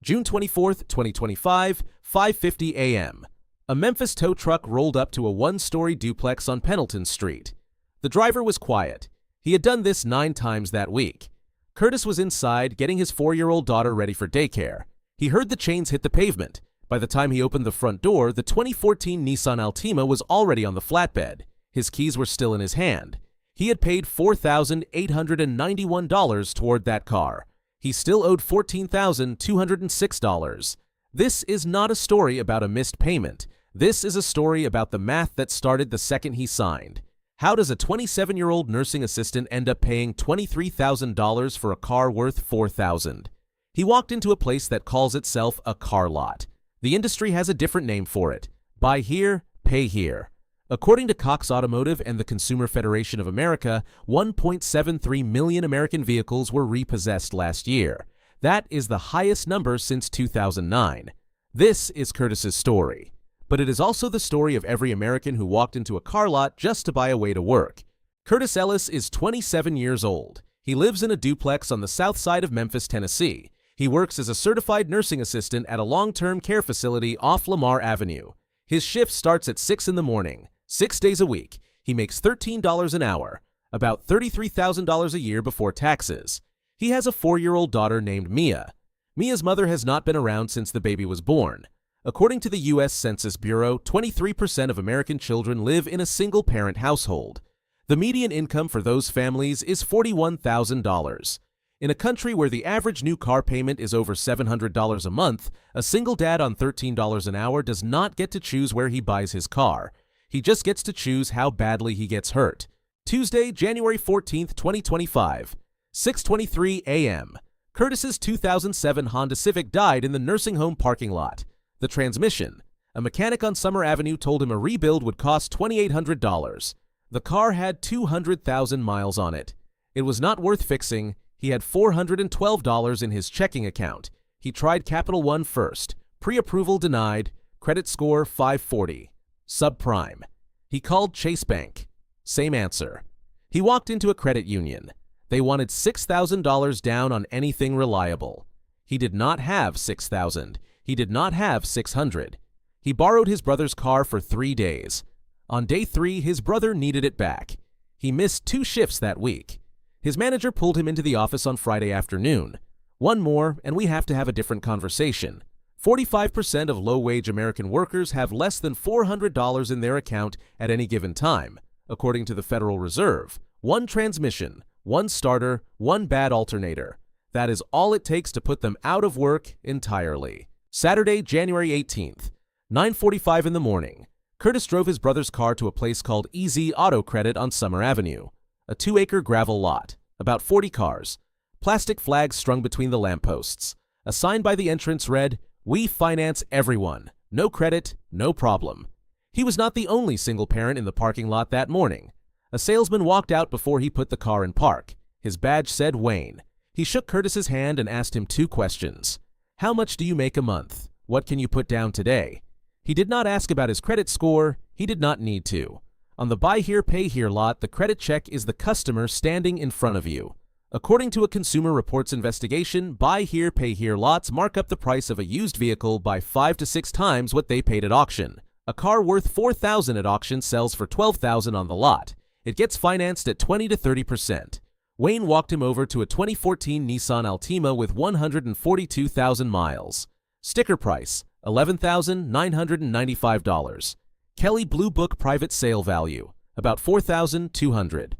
June 24th, 2025, 5:50 a.m. A Memphis tow truck rolled up to a one-story duplex on Pendleton Street. The driver was quiet. He had done this 9 times that week. Curtis was inside getting his 4-year-old daughter ready for daycare. He heard the chains hit the pavement. By the time he opened the front door, the 2014 Nissan Altima was already on the flatbed. His keys were still in his hand. He had paid $4,891 toward that car. He still owed $14,206. This is not a story about a missed payment. This is a story about the math that started the second he signed. How does a 27-year-old nursing assistant end up paying $23,000 for a car worth $4,000? He walked into a place that calls itself a car lot. The industry has a different name for it. Buy here, pay here. According to Cox Automotive and the Consumer Federation of America, 1.73 million American vehicles were repossessed last year. That is the highest number since 2009. This is Curtis's story. But it is also the story of every American who walked into a car lot just to buy a way to work. Curtis Ellis is 27 years old. He lives in a duplex on the south side of Memphis, Tennessee. He works as a certified nursing assistant at a long-term care facility off Lamar Avenue. His shift starts at 6 in the morning. 6 days a week. He makes $13 an hour, about $33,000 a year before taxes. He has a 4-year-old daughter named Mia. Mia's mother has not been around since the baby was born. According to the U.S. Census Bureau, 23% of American children live in a single-parent household. The median income for those families is $41,000. In a country where the average new car payment is over $700 a month, a single dad on $13 an hour does not get to choose where he buys his car. He just gets to choose how badly he gets hurt. Tuesday, January 14th, 2025, 6:23 a.m. Curtis's 2007 Honda Civic died in the nursing home parking lot. The transmission. A mechanic on Summer Avenue told him a rebuild would cost $2,800. The car had 200,000 miles on it. It was not worth fixing. He had $412 in his checking account. He tried Capital One first. Pre-approval denied. Credit score 540. Subprime. He called Chase Bank. Same answer. He walked into a credit union. They wanted $6,000 down on anything reliable. He did not have $6,000. He did not have $600. He borrowed his brother's car for 3 days. On day 3, his brother needed it back. He missed 2 shifts that week. His manager pulled him into the office on Friday afternoon. One more, and we have to have a different conversation. 45% of low-wage American workers have less than $400 in their account at any given time, according to the Federal Reserve. 1 transmission, 1 starter, 1 bad alternator. That is all it takes to put them out of work entirely. Saturday, January 18th, 9:45 in the morning. Curtis drove his brother's car to a place called Herbies Auto Credit on Summer Avenue, a 2-acre gravel lot, about 40 cars, plastic flags strung between the lampposts. A sign by the entrance read, "We finance everyone. No credit, no problem." He was not the only single parent in the parking lot that morning. A salesman walked out before he put the car in park. His badge said Wayne. He shook Curtis's hand and asked him 2 questions. How much do you make a month? What can you put down today? He did not ask about his credit score. He did not need to. On the buy here, pay here lot, the credit check is the customer standing in front of you. According to a Consumer Reports investigation, buy here, pay here lots mark up the price of a used vehicle by 5 to 6 times what they paid at auction. A car worth $4,000 at auction sells for $12,000 on the lot. It gets financed at 20 to 30%. Wayne walked him over to a 2014 Nissan Altima with 142,000 miles. Sticker price, $11,995. Kelly Blue Book private sale value, about $4,200.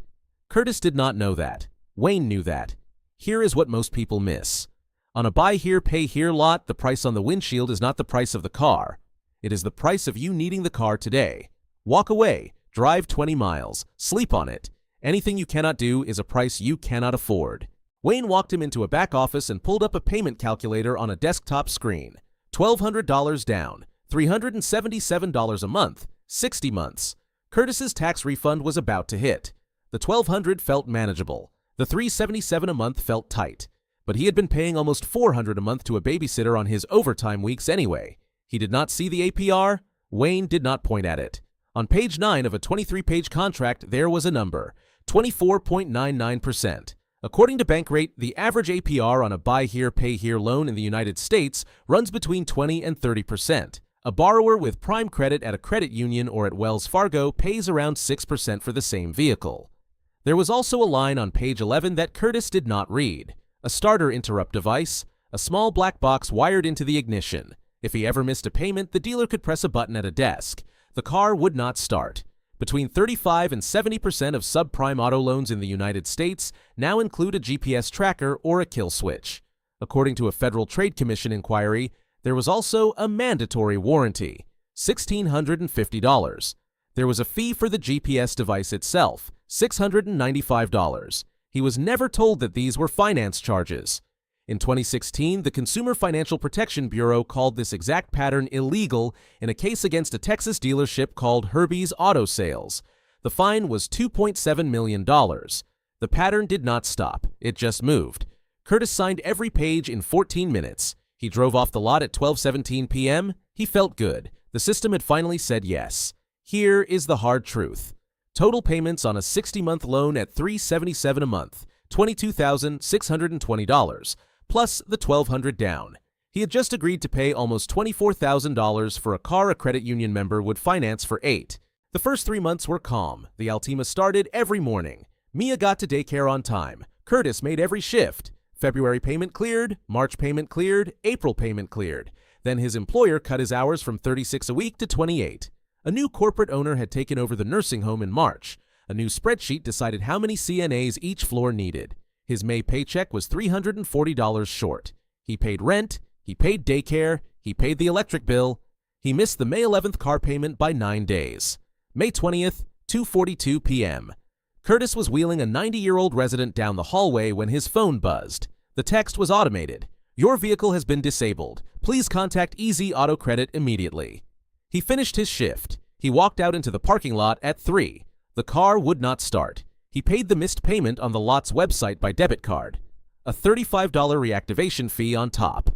Curtis did not know that. Wayne knew that. Here is what most people miss. On a buy here, pay here lot, the price on the windshield is not the price of the car. It is the price of you needing the car today. Walk away, drive 20 miles, sleep on it. Anything you cannot do is a price you cannot afford. Wayne walked him into a back office and pulled up a payment calculator on a desktop screen. $1,200 down, $377 a month, 60 months. Curtis's tax refund was about to hit. The $1,200 felt manageable. The $377 a month felt tight, but he had been paying almost $400 a month to a babysitter on his overtime weeks anyway. He did not see the APR. Wayne did not point at it. On page 9 of a 23-page contract, there was a number, 24.99%. According to Bankrate, the average APR on a buy here, pay here loan in the United States runs between 20 and 30%. A borrower with prime credit at a credit union or at Wells Fargo pays around 6% for the same vehicle. There was also a line on page 11 that Curtis did not read. A starter interrupt device, a small black box wired into the ignition. If he ever missed a payment, the dealer could press a button at a desk. The car would not start. Between 35 and 70% of subprime auto loans in the United States now include a GPS tracker or a kill switch. According to a Federal Trade Commission inquiry, there was also a mandatory warranty, $1,650. There was a fee for the GPS device itself, $695. He was never told that these were finance charges. In 2016, the Consumer Financial Protection Bureau called this exact pattern illegal in a case against a Texas dealership called Herbies Auto Sales. The fine was $2.7 million. The pattern did not stop. It just moved. Curtis signed every page in 14 minutes. He drove off the lot at 12:17 p.m. He felt good. The system had finally said yes. Here is the hard truth. Total payments on a 60-month loan at $377 a month, $22,620. Plus the $1,200 down. He had just agreed to pay almost $24,000 for a car a credit union member would finance for $8,000. The first 3 months were calm. The Altima started every morning. Mia got to daycare on time. Curtis made every shift. February payment cleared, March payment cleared, April payment cleared. Then his employer cut his hours from 36 a week to 28. A new corporate owner had taken over the nursing home in March. A new spreadsheet decided how many CNAs each floor needed. His May paycheck was $340 short. He paid rent, he paid daycare, he paid the electric bill. He missed the May 11th car payment by 9 days. May 20th, 2:42 p.m. Curtis was wheeling a 90-year-old resident down the hallway when his phone buzzed. The text was automated. Your vehicle has been disabled. Please contact Easy Auto Credit immediately. He finished his shift. He walked out into the parking lot at 3. The car would not start. He paid the missed payment on the lot's website by debit card. A $35 reactivation fee on top.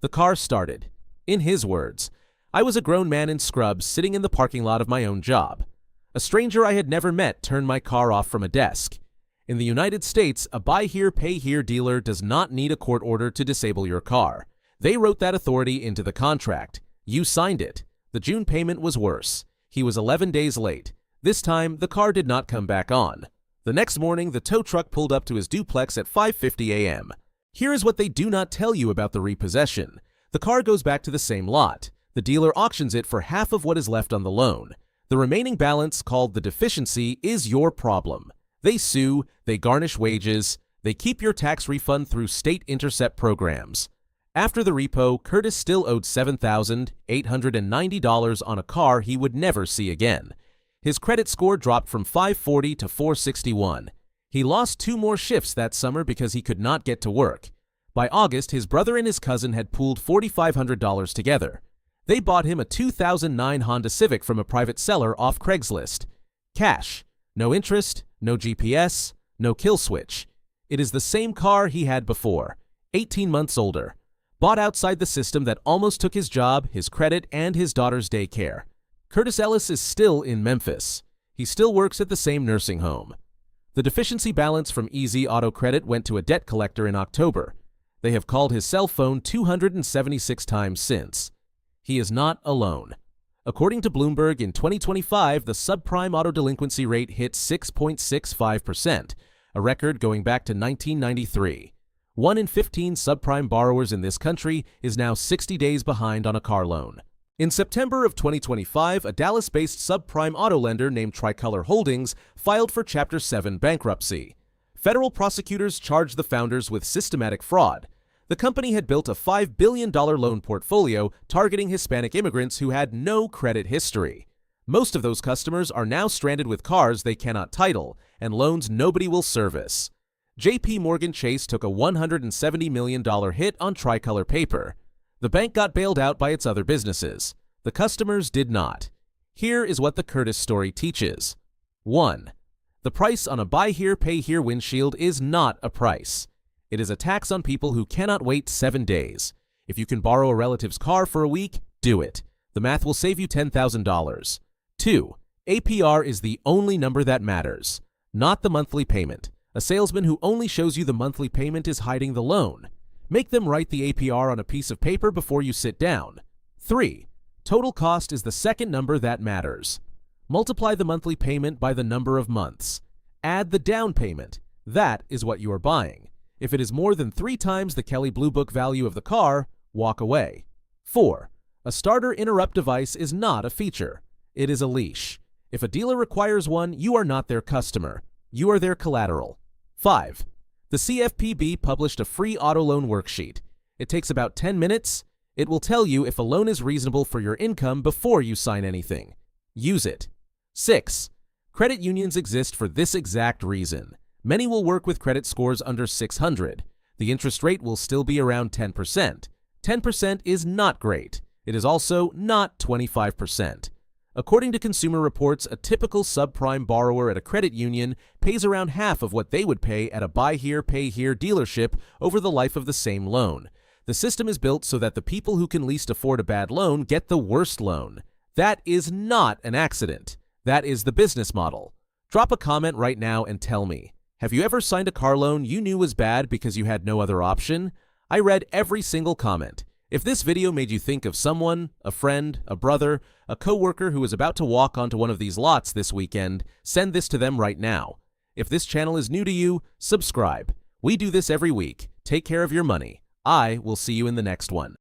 The car started. In his words, I was a grown man in scrubs sitting in the parking lot of my own job. A stranger I had never met turned my car off from a desk. In the United States, a buy here, pay here dealer does not need a court order to disable your car. They wrote that authority into the contract. You signed it. The June payment was worse. He was 11 days late. This time, the car did not come back on. The next morning, the tow truck pulled up to his duplex at 5:50 a.m. Here is what they do not tell you about the repossession. The car goes back to the same lot. The dealer auctions it for half of what is left on the loan. The remaining balance, called the deficiency, is your problem. They sue, they garnish wages, they keep your tax refund through state intercept programs. After the repo, Curtis still owed $7,890 on a car he would never see again. His credit score dropped from 540 to 461. He lost 2 more shifts that summer because he could not get to work. By August, his brother and his cousin had pooled $4,500 together. They bought him a 2009 Honda Civic from a private seller off Craigslist. Cash. No interest, no GPS, no kill switch. It is the same car he had before, 18 months older. Bought outside the system that almost took his job, his credit, and his daughter's daycare. Curtis Ellis is still in Memphis. He still works at the same nursing home. The deficiency balance from Easy Auto Credit went to a debt collector in October. They have called his cell phone 276 times since. He is not alone. According to Bloomberg, in 2025, the subprime auto delinquency rate hit 6.65%, a record going back to 1993. 1 in 15 subprime borrowers in this country is now 60 days behind on a car loan. In September of 2025, a Dallas-based subprime auto lender named Tricolor Holdings filed for Chapter 7 bankruptcy. Federal prosecutors charged the founders with systematic fraud. The company had built a $5 billion loan portfolio targeting Hispanic immigrants who had no credit history. Most of those customers are now stranded with cars they cannot title and loans nobody will service. J.P. Morgan Chase took a $170 million hit on Tricolor paper. The bank got bailed out by its other businesses. The customers did not. Here is what the Curtis story teaches. 1. The price on a buy here, pay here windshield is not a price. It is a tax on people who cannot wait 7 days. If you can borrow a relative's car for a week, do it. The math will save you $10,000. 2. APR is the only number that matters, not the monthly payment. A salesman who only shows you the monthly payment is hiding the loan. Make them write the APR on a piece of paper before you sit down. 3. Total cost is the second number that matters. Multiply the monthly payment by the number of months. Add the down payment. That is what you are buying. If it is more than 3 times the Kelley Blue Book value of the car, walk away. 4. A starter interrupt device is not a feature. It is a leash. If a dealer requires one, you are not their customer. You are their collateral. 5. The CFPB published a free auto loan worksheet. It takes about 10 minutes. It will tell you if a loan is reasonable for your income before you sign anything. Use it. 6. Credit unions exist for this exact reason. Many will work with credit scores under 600. The interest rate will still be around 10%. 10% is not great. It is also not 25%. According to Consumer Reports, a typical subprime borrower at a credit union pays around half of what they would pay at a buy here, pay here dealership over the life of the same loan. The system is built so that the people who can least afford a bad loan get the worst loan. That is not an accident. That is the business model. Drop a comment right now and tell me, have you ever signed a car loan you knew was bad because you had no other option? I read every single comment. If this video made you think of someone, a friend, a brother, a coworker who is about to walk onto one of these lots this weekend, send this to them right now. If this channel is new to you, subscribe. We do this every week. Take care of your money. I will see you in the next one.